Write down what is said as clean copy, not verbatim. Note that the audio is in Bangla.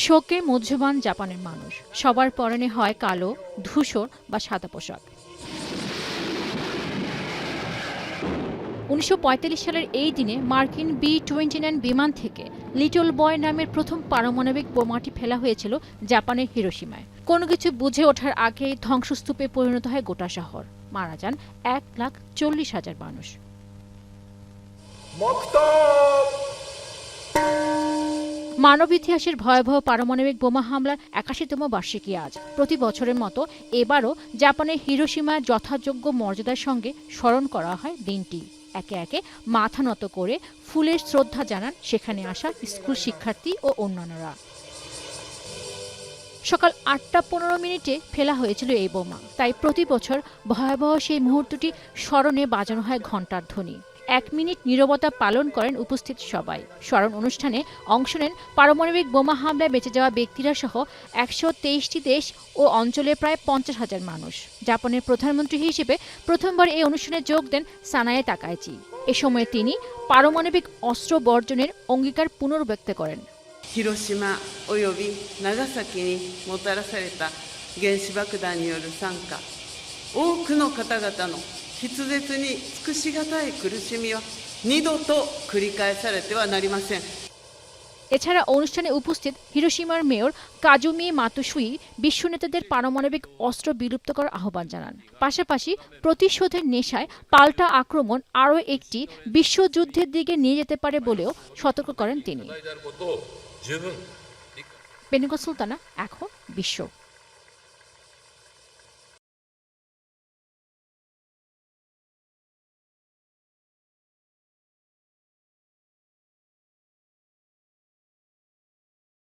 শোকে মধ্যমান জাপানের মানুষ, সবার পরনে হয় কালো, ধূসর বা সাদা পোশাক। ১৯৪৫ সালের এই দিনে মার্কিন B-29 বিমান থেকে লিটল বয় নামের প্রথম পারমাণবিক বোমাটি ফেলা হয়েছিল জাপানের হিরোশিমায়। কোনো কিছু বুঝে ওঠার আগেই ধ্বংসস্তূপে পরিণত হয় গোটা শহর। মারা যান ১,৪০,০০০ মানুষ। মানব ইতিহাসের ভয়াবহ পারমাণবিক বোমা হামলার ৮১তম বার্ষিকী আজ। প্রতি বছরের মতো এবারও জাপানের হিরোশিমায় যথাযোগ্য মর্যাদার সঙ্গে স্মরণ করা হয় দিনটি। একে একে মাথা নত করে ফুলের শ্রদ্ধা জানান সেখানে আসা স্কুল শিক্ষার্থী ও অন্যান্যরা। সকাল ৮টা ১৫ ফেলা হয়েছিল এই বোমা, তাই প্রতি বছর ভয়াবহ সেই মুহূর্তটি স্মরণে বাজানো হয় ঘণ্টার ধ্বনি। ১ মিনিট নীরবতা পালন করেন উপস্থিত সবাই। স্মরণ অনুষ্ঠানে অংশ নেন পারমাণবিক বোমা হামলায় বেঁচে যাওয়া ব্যক্তিরা সহ ১২৩টি দেশ ও অঞ্চলের প্রায় ৫০,০০০ মানুষ। জাপানের প্রধানমন্ত্রী হিসেবে প্রথমবার এই অনুষ্ঠানে যোগ দেন সানায়ে তাকাইচি। এ সময় তিনি পারমাণবিক অস্ত্র বর্জনের অঙ্গীকার পুনর্ব্যক্ত করেন। 広島および長崎にもたらされた原子爆弾による惨禍、多くの方々の筆舌に尽くしがたい苦しみは二度と繰り返されてはなりません。এছাড়া অনুষ্ঠানে উপস্থিত হিরোশিমার মেয়র কাজুমি মাতসুই বিশ্ব নেতাদের পারমাণবিক অস্ত্র বিলুপ্ত করার আহ্বান জানান। পাশাপাশি প্রতিশোধের নেশায় পাল্টা আক্রমণ আরও একটি বিশ্বযুদ্ধের দিকে নিয়ে যেতে পারে বলেও সতর্ক করেন তিনি। বেনিকা সুলতানা, এখন বিশ্ব।